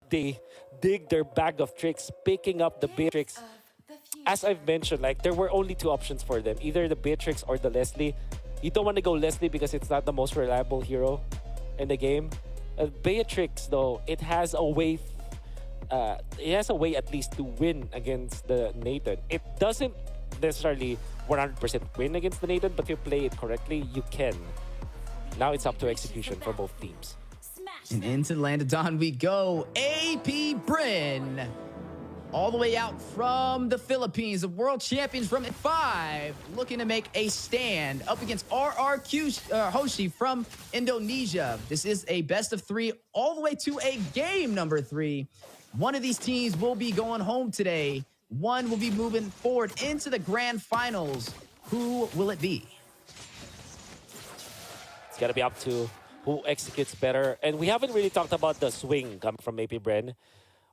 they dig their bag of tricks, picking up the Beatrix. As I've mentioned, like there were only two options for them, either the Beatrix or the Leslie. You don't want to go Leslie because it's not the most reliable hero in the game. Beatrix, though, it has a way at least to win against the Nathan. It doesn't necessarily 100% win against the Nathan, but if you play it correctly, you can. Now it's up to execution for both teams. And into the land of Dawn we go. AP Bren, all the way out from the Philippines, the world champions from 5, looking to make a stand up against RRQ Hoshi from Indonesia. This is a best of 3 all the way to a game number 3. One of these teams will be going home today. One will be moving forward into the grand finals. Who will it be? It's got to be up to who executes better. And we haven't really talked about the swing coming from AP Bren.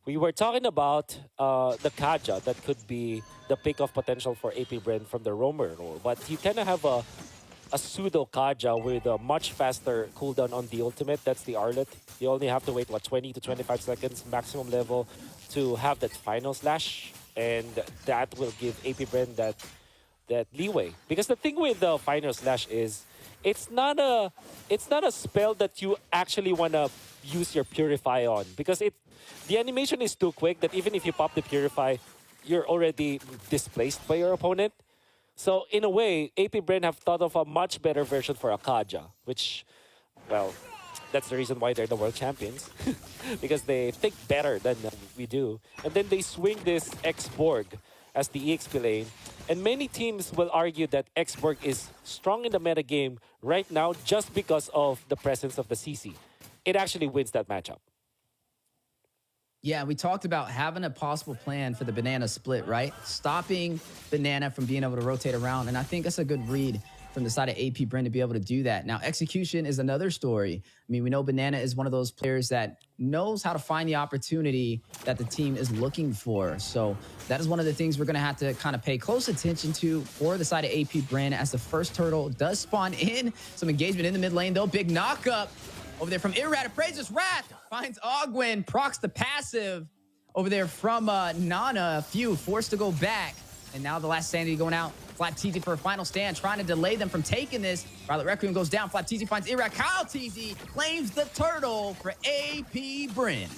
We were talking about the Kaja that could be the pick-off potential for AP Bren from the roamer role. But you kind of have a pseudo Kaja with a much faster cooldown on the ultimate. That's the Arlet. You only have to wait, 20 to 25 seconds maximum level to have that final slash. And that will give AP Bren that leeway. Because the thing with the final slash is, it's not a spell that you actually want to use your Purify on. Because the animation is too quick that even if you pop the Purify, you're already displaced by your opponent. So in a way, AP Bren have thought of a much better version for a Kaja, which, well, that's the reason why they're the world champions. Because they think better than we do. And then they swing this X-Borg as the EXP lane. And many teams will argue that X-Borg is strong in the meta game right now just because of the presence of the CC. It actually wins that matchup. Yeah, we talked about having a possible plan for the banana split, right? Stopping banana from being able to rotate around. And I think that's a good read from the side of AP Bren to be able to do that. Now, execution is another story. I mean, we know Banana is one of those players that knows how to find the opportunity that the team is looking for. So that is one of the things we're going to have to kind of pay close attention to for the side of AP Bren as the first turtle does spawn in. Some engagement in the mid lane, though. Big knockup over there from Irad. Appraises Wrath. Finds Ogwin. Procs the passive over there from Nana. Few forced to go back. And now the last sanity going out. Flat TZ for a final stand, trying to delay them from taking this. Violet Requiem goes down. Flat TZ finds Irad. Kyle TZ claims the turtle for AP Bren.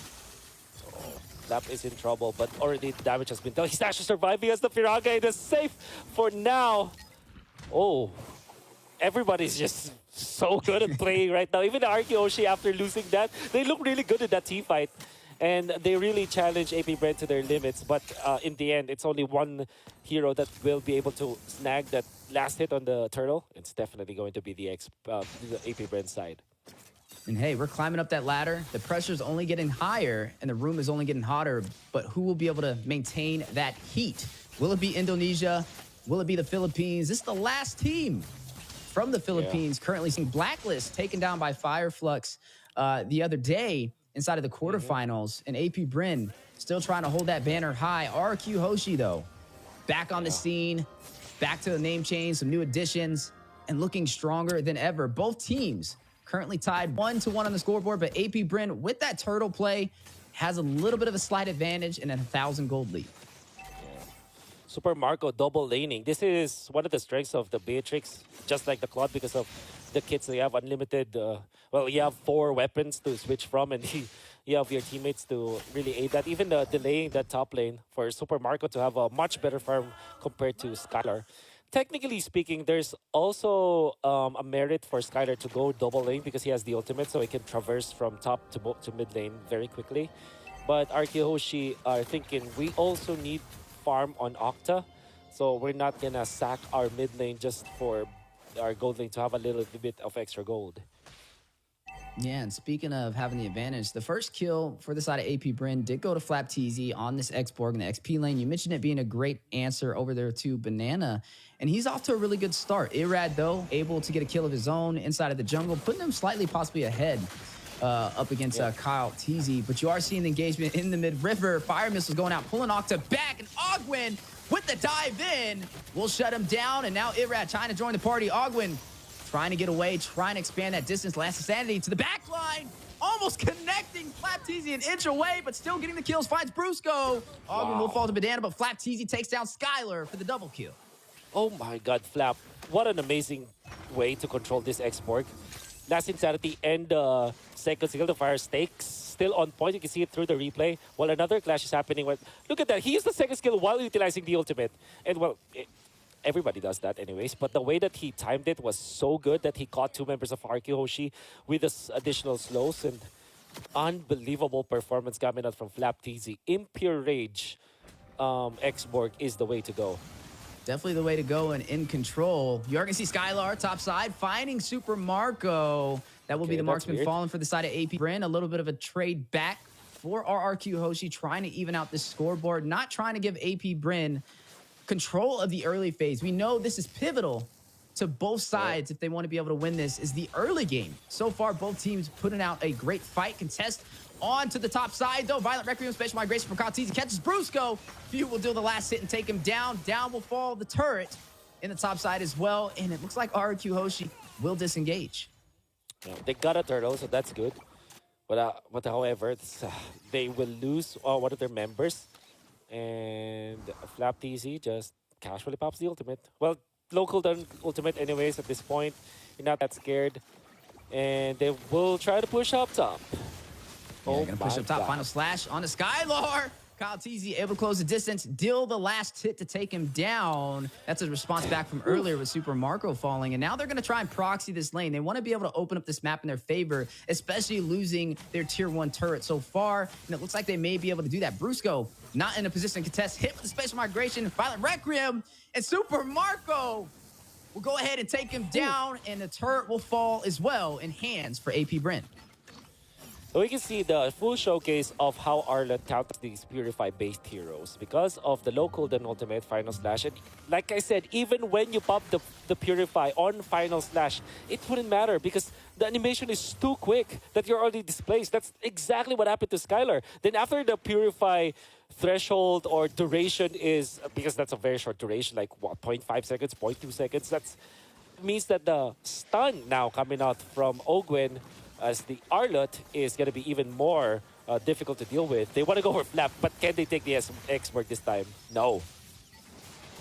Lap is in trouble, but already damage has been done. He's actually surviving as the Piraga. It is safe for now. Oh, everybody's just so good at playing right now. Even the RRQ Hoshi, after losing that, they look really good in that team fight. And they really challenge AP Bren to their limits. But in the end, it's only one hero that will be able to snag that last hit on the turtle. It's definitely going to be the AP Bren side. And hey, we're climbing up that ladder. The pressure's only getting higher and the room is only getting hotter. But who will be able to maintain that heat? Will it be Indonesia? Will it be the Philippines? This is the last team from the Philippines currently seeing Blacklist taken down by Fireflux the other day inside of the quarterfinals. And AP Bren still trying to hold that banner high. RRQ Hoshi, though, back on the scene, back to the name change, some new additions, and looking stronger than ever. Both teams currently tied 1-1 on the scoreboard, but AP Bren, with that turtle play, has a little bit of a slight advantage and a 1,000 gold lead. Super Marco double laning. This is one of the strengths of the Beatrix, just like the Claude, because of the kits. They have unlimited, well, you have 4 weapons to switch from, and you have your teammates to really aid that. Even delaying that top lane for Super Marco to have a much better farm compared to Skylar. Technically speaking, there's also a merit for Skylar to go double lane because he has the ultimate, so he can traverse from top to mid lane very quickly. But RRQ Hoshi are thinking we also need farm on Octa, so we're not gonna sack our mid lane just for our gold lane to have a little bit of extra gold. Yeah, and speaking of having the advantage, the first kill for the side of AP Bren did go to Flap TZ on this X-Borg in the XP lane. You mentioned it being a great answer over there to Banana, and he's off to a really good start. Irad, though, able to get a kill of his own inside of the jungle, putting him slightly possibly ahead up against Kyle TZ. But you are seeing the engagement in the mid-river. Fire missiles going out, pulling Octa back, and Ogwin with the dive in will shut him down. And now Irad trying to join the party. Ogwin trying to get away, trying to expand that distance. Last sanity to the back line. almost connecting Flap Teasy an inch away, but still getting the kills. Finds Brusco. Ogden will fall to Banana, but Flap Teasy takes down Skylar for the double kill. Oh my god, Flap. What an amazing way to control this X-Borg. Last Insanity and second Single to Fire stakes still on point. You can see it through the replay. While another clash is happening. Look at that. He used the second skill while utilizing the ultimate. And well, everybody does that anyways. But the way that he timed it was so good that he caught two members of RRQ Hoshi with this additional slows. And unbelievable performance coming out from Flap TZ. Impure Rage X-Borg is the way to go. Definitely the way to go and in control. You're going to see Skylar top side finding Super Marco. That will be the marksman falling for the side of AP Bren. A little bit of a trade back for RRQ Hoshi, trying to even out this scoreboard, not trying to give AP Bren control of the early phase. We know this is pivotal to both sides if they want to be able to win this, is the early game. So far, both teams putting out a great fight. Contest on to the top side, though. Violent Requiem, Special Migration from Katizi catches Brusco. Few will do the last hit and take him down. Down will fall the turret in the top side as well. And it looks like RRQ Hoshi will disengage. They got a turtle, so that's good. But however, they will lose one of their members. And Flap TZ just casually pops the ultimate. Well, local done ultimate anyways at this point. You're not that scared. And they will try to push up top. Yeah, gonna push up top. Final slash on the Skylar. Kyle TZ able to close the distance, deal the last hit to take him down. That's a response back from earlier with Super Marco falling. And now they're going to try and proxy this lane. They want to be able to open up this map in their favor, especially losing their tier 1 turret so far. And it looks like they may be able to do that. Brusco not in a position to contest. Hit with the Spatial Migration. Violent Requiem. And Super Marco will go ahead and take him down. And the turret will fall as well in hands for AP Bren. So we can see the full showcase of how Arlet counters these Purify-based heroes because of the local then ultimate Final Slash. And like I said, even when you pop the Purify on Final Slash, it wouldn't matter because the animation is too quick that you're already displaced. That's exactly what happened to Skylar. Then after the Purify threshold or duration is, because that's a very short duration, like what, 0.5 seconds, 0.2 seconds, that means that the stun now coming out from Ogwen as the Arlet is going to be even more difficult to deal with. They want to go for Flap, but can they take the X-Borg this time? No.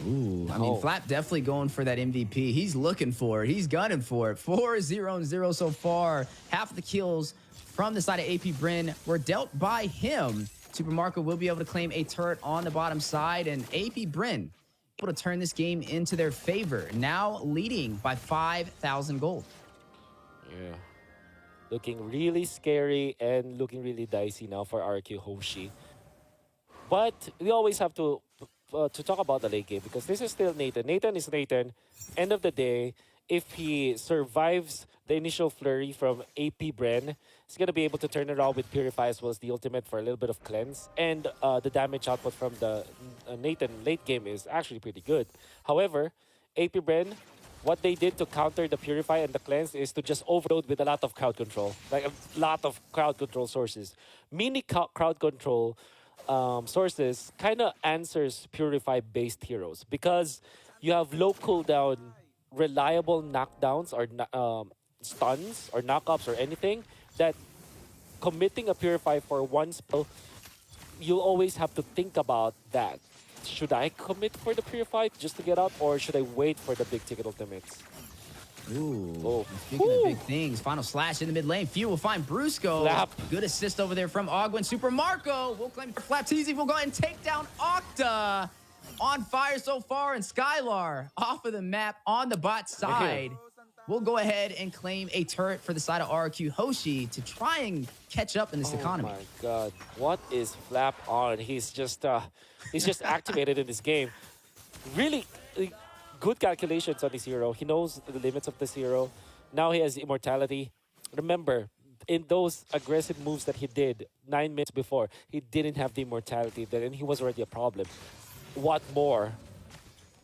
Ooh, I mean, Flap definitely going for that MVP. He's looking for it. He's gunning for it. 4-0-0 so far. Half of the kills from the side of AP Bren were dealt by him. Super Marco will be able to claim a turret on the bottom side, and AP Bren able to turn this game into their favor. Now leading by 5,000 gold. Yeah. Looking really scary and looking really dicey now for RRQ Hoshi. But we always have to talk about the late game because this is still Nathan. Nathan is Nathan. End of the day, if he survives the initial flurry from AP Bren, he's going to be able to turn it around with Purify as well as the ultimate for a little bit of cleanse. And the damage output from the Nathan late game is actually pretty good. However, AP Bren, what they did to counter the Purify and the Cleanse is to just overload with a lot of crowd control. Like a lot of crowd control sources. Mini crowd control sources kind of answers Purify-based heroes. Because you have low cooldown, reliable knockdowns or stuns or knockups or anything that committing a Purify for one spell, you'll always have to think about that. Should I commit for the Purify just to get out, or should I wait for the big ticket ultimates? Ooh, speaking of big things, Final Slash in the mid lane. Few will find Brusco. Flap. Good assist over there from Ogwen. Super Marco will claim Flap TZ. Will go ahead and take down Octa. On fire so far, and Skylar off of the map on the bot side. We'll go ahead and claim a turret for the side of RRQ Hoshi to try and catch up in this economy. Oh my god, what is Flap on? He's just activated in this game. Really good calculations on this hero. He knows the limits of this hero. Now he has immortality. Remember, in those aggressive moves that he did 9 minutes before, he didn't have the immortality then, and he was already a problem. What more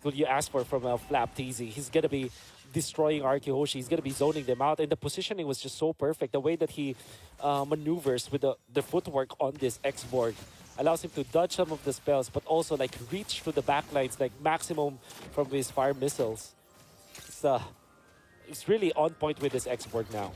could you ask for from a Flap TZ? He's gonna be destroying RRQ Hoshi. He's going to be zoning them out. And the positioning was just so perfect. The way that he maneuvers with the footwork on this X-Borg allows him to dodge some of the spells, but also like reach to the backlines, like maximum from his fire missiles. It's really on point with this X-Borg now.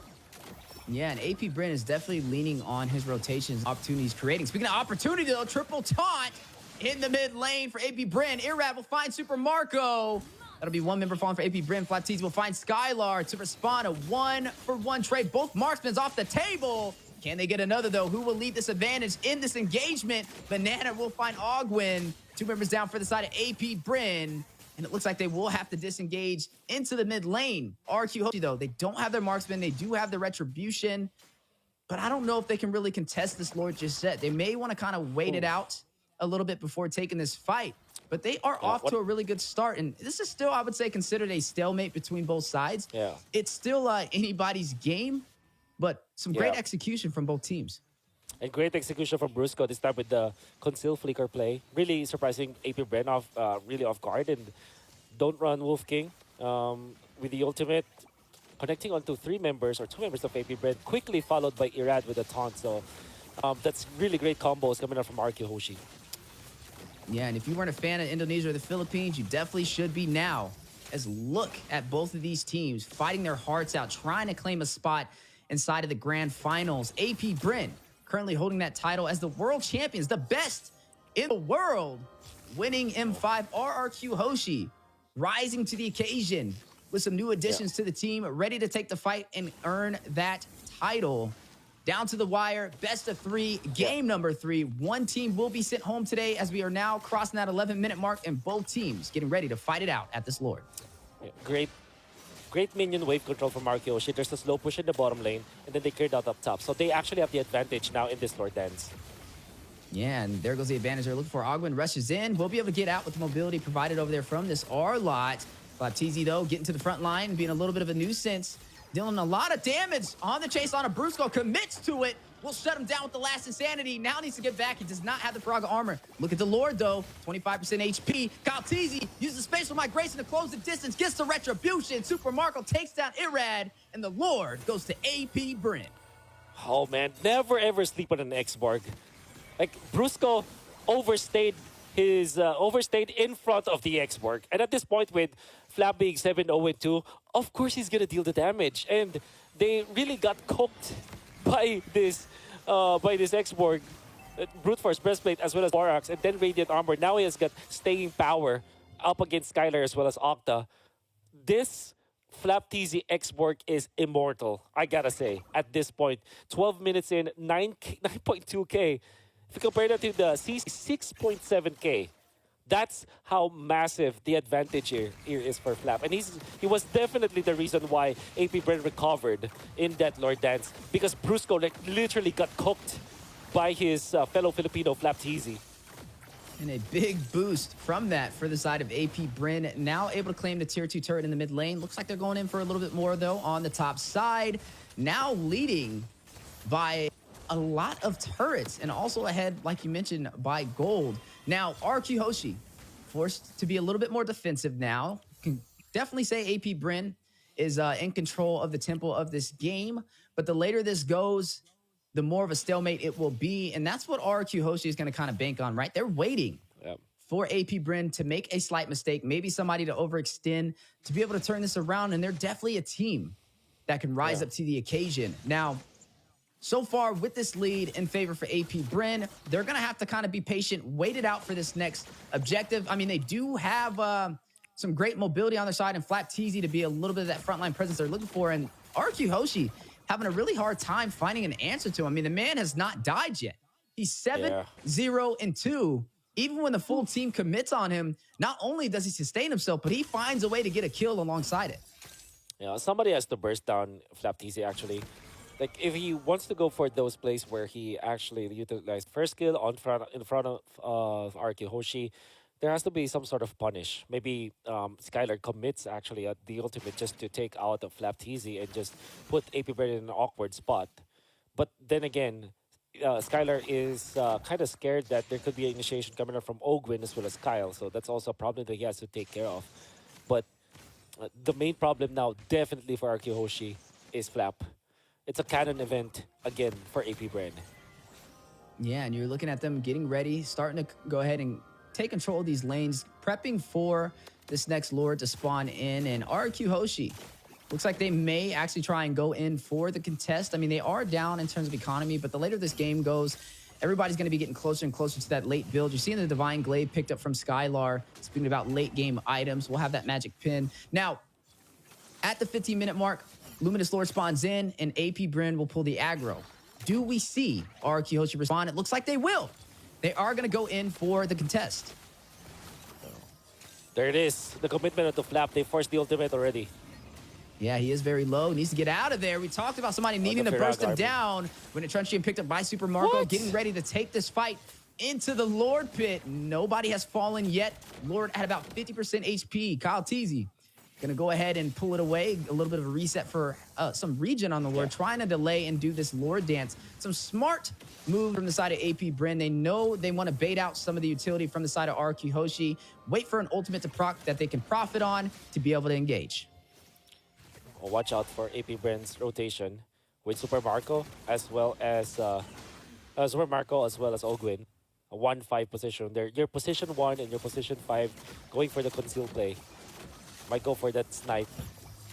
Yeah, and AP Bren is definitely leaning on his rotations, opportunities creating. Speaking of opportunity, though, triple taunt in the mid lane for AP Bren. Irad will find Super Marco. That'll be one member falling for AP Bren. Flaptease will find Skylar to respond a 1-for-1 trade. Both marksmen's off the table. Can they get another, though? Who will lead this advantage in this engagement? Banana will find Ogwin. Two members down for the side of AP Bren. And it looks like they will have to disengage into the mid lane. RRQ Hoshi, though, they don't have their marksman. They do have the retribution. But I don't know if they can really contest this Lord just yet. They may want to kind of wait it out a little bit before taking this fight. But they are off to a really good start. And this is still, I would say, considered a stalemate between both sides. Yeah. It's still anybody's game, but some great execution from both teams. And great execution from Brusco this time with the conceal flicker play. Really surprising AP Bren off, really off guard. And don't run Wolf King with the ultimate. Connecting onto two members of AP Bren. Quickly followed by Irad with a taunt. So that's really great combos coming out from RRQ Hoshi. Yeah, and if you weren't a fan of Indonesia or the Philippines, you definitely should be now. As look at both of these teams fighting their hearts out, trying to claim a spot inside of the grand finals. AP Bren currently holding that title as the world champions, the best in the world, winning M5. RRQ Hoshi rising to the occasion with some new additions to the team, ready to take the fight and earn that title. Down to the wire, best of 3, game number 3. One team will be sent home today as we are now crossing that 11-minute mark, and both teams getting ready to fight it out at this Lord. Yeah, great minion wave control from RRQ Hoshi. There's a slow push in the bottom lane, and then they cleared out up top. So they actually have the advantage now in this Lord dance. Yeah, and there goes the advantage they're looking for. Ogwin rushes in. We'll be able to get out with the mobility provided over there from this R-Lot. Flaptease, though, getting to the front line, being a little bit of a nuisance. Dealing a lot of damage on the chase on a Brusco, commits to it. We'll shut him down with the last insanity. Now needs to get back. He does not have the Paraga armor. Look at the Lord, though. 25% HP. Flaptease uses spatial migration to close the distance. Gets the retribution. Super Marco takes down Irad. And the Lord goes to AP Bren. Oh, man. Never, ever sleep on an X-Borg. Like, Brusco overstayed in front of the X-Borg. And at this point, with Flap being 7-0-2, of course he's going to deal the damage. And they really got cooked by this X-Borg. Brute Force Breastplate as well as Borax, and then Radiant Armor. Now he has got staying power up against Skylar as well as Octa. This Flaptease X-Borg is immortal, I gotta say, at this point. 12 minutes in, 9.2k. If you compare that to the CC 6.7k, that's how massive the advantage here is for Flap. And he was definitely the reason why AP Bren recovered in that Lord Dance, because Brusco literally got cooked by his fellow Filipino Flaptease. And a big boost from that for the side of AP Bren. Now able to claim the tier 2 turret in the mid lane. Looks like they're going in for a little bit more, though, on the top side. Now leading by a lot of turrets, and also ahead, like you mentioned, by gold. Now, RRQ Hoshi forced to be a little bit more defensive now. Can definitely say AP Bren is in control of the tempo of this game, but the later this goes, the more of a stalemate it will be, and that's what RRQ Hoshi is going to kind of bank on, right? They're waiting for AP Bren to make a slight mistake, maybe somebody to overextend, to be able to turn this around, and they're definitely a team that can rise up to the occasion. Now, so far, with this lead in favor for AP Bren, they're going to have to kind of be patient, wait it out for this next objective. I mean, they do have some great mobility on their side, and Flaptease to be a little bit of that frontline presence they're looking for. And RRQ Hoshi having a really hard time finding an answer to him. I mean, the man has not died yet. He's 7-0-2. Even when the full team commits on him, not only does he sustain himself, but he finds a way to get a kill alongside it. Yeah, somebody has to burst down Flaptease, actually. Like, if he wants to go for those plays where he actually utilized first skill in front of RRQ Hoshi, there has to be some sort of punish. Maybe Skylar commits actually at the ultimate just to take out of Flaptease and just put AP Bren in an awkward spot. But then again, Skylar is kind of scared that there could be an initiation coming up from Ogwin as well as Kyle. So that's also a problem that he has to take care of. But the main problem now, definitely for RRQ Hoshi, is Flap. It's a canon event, again, for AP Bren. Yeah, and you're looking at them getting ready, starting to go ahead and take control of these lanes, prepping for this next Lord to spawn in. And RRQ Hoshi Looks like they may actually try and go in for the contest. I mean, they are down in terms of economy, but the later this game goes, everybody's going to be getting closer and closer to that late build. You're seeing the Divine Glaive picked up from Skylar. Speaking about late game items, we'll have that magic pin. Now, at the 15-minute mark, Luminous Lord spawns in, and AP Bren will pull the aggro. Do we see RRQ Hoshi respond? It looks like they will. They are going to go in for the contest. There it is. The commitment of the flap. They forced the ultimate already. Yeah, he is very low. Needs to get out of there. We talked about somebody needing to burst him down when a Truncheon picked up by Super Marco, getting ready to take this fight into the Lord pit. Nobody has fallen yet. Lord at about 50% HP. Kyle Teasy gonna go ahead and pull it away. A little bit of a reset for some regen on the Lord, trying to delay and do this Lord dance. Some smart move from the side of AP Bren. They know they want to bait out some of the utility from the side of RRQ Hoshi. Wait for an ultimate to proc that they can profit on to be able to engage. Well, watch out for AP Bren's rotation with Super Marco as well as Ogwin. A 1-5 position. Your position 1 and your position 5 going for the conceal play. Might go for that snipe.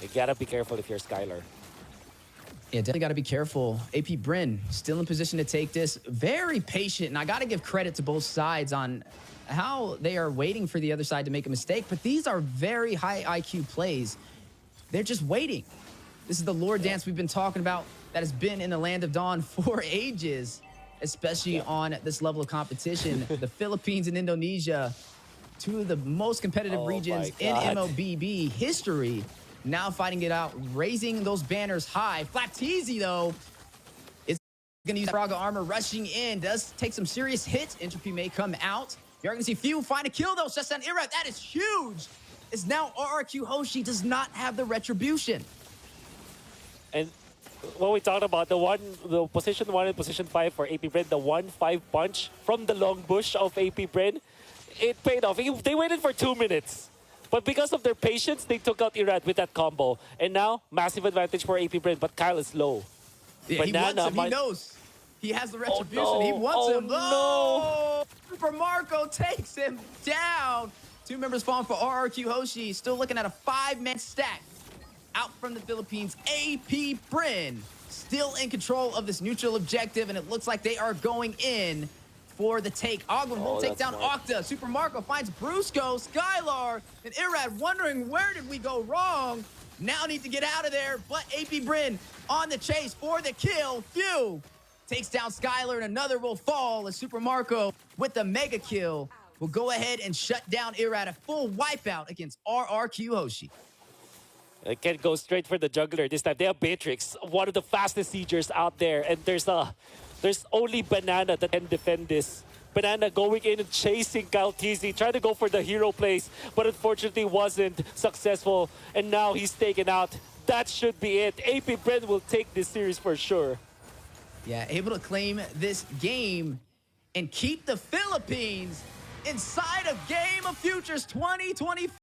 You gotta be careful if you're Skylar. Yeah, definitely got to be careful. AP Bren still in position to take this. Very patient, and I got to give credit to both sides on how they are waiting for the other side to make a mistake, but these are very high IQ plays. They're just waiting. This is the Lord dance we've been talking about that has been in the Land of Dawn for ages, especially on this level of competition. The Philippines and Indonesia, two of the most competitive regions in MLBB history, now fighting it out, raising those banners high. Flapteezy, though, is going to use Braga armor, rushing in. Does take some serious hits. Entropy may come out. You're going to see Few find a kill, though. Shuts down Irad. That is huge. Is now RRQ Hoshi does not have the retribution. And what we talked about, the position 1 and position 5 for AP Bren, the 1-5 punch from the long bush of AP Bren, it paid off. They waited for 2 minutes. But because of their patience, they took out Irad with that combo. And now, massive advantage for AP Bren, but Kyle is low. Yeah, he wants him. He knows. He has the retribution. Oh, no. He wants him. No. Super Marco takes him down. 2 members falling for RRQ Hoshi. Still looking at a 5-man stack. Out from the Philippines, AP Bren still in control of this neutral objective, and it looks like they are going in for the take. Ogwin will take down Octa. Super Marco finds Brusco, Skylar, and Irad wondering where did we go wrong. Now need to get out of there, but AP Bren on the chase for the kill. Few takes down Skylar, and another will fall as Super Marco with the mega kill will go ahead and shut down Irad. A full wipeout against RRQ Hoshi. They can go straight for the juggler this time. They have Beatrix, one of the fastest siegers out there, and there's only Banana that can defend this. Banana going in and chasing Kyle Teasy, trying to go for the hero plays, but unfortunately wasn't successful, and now he's taken out. That should be it. AP Bren will take this series for sure. Yeah, able to claim this game and keep the Philippines inside of Game of Futures 2024.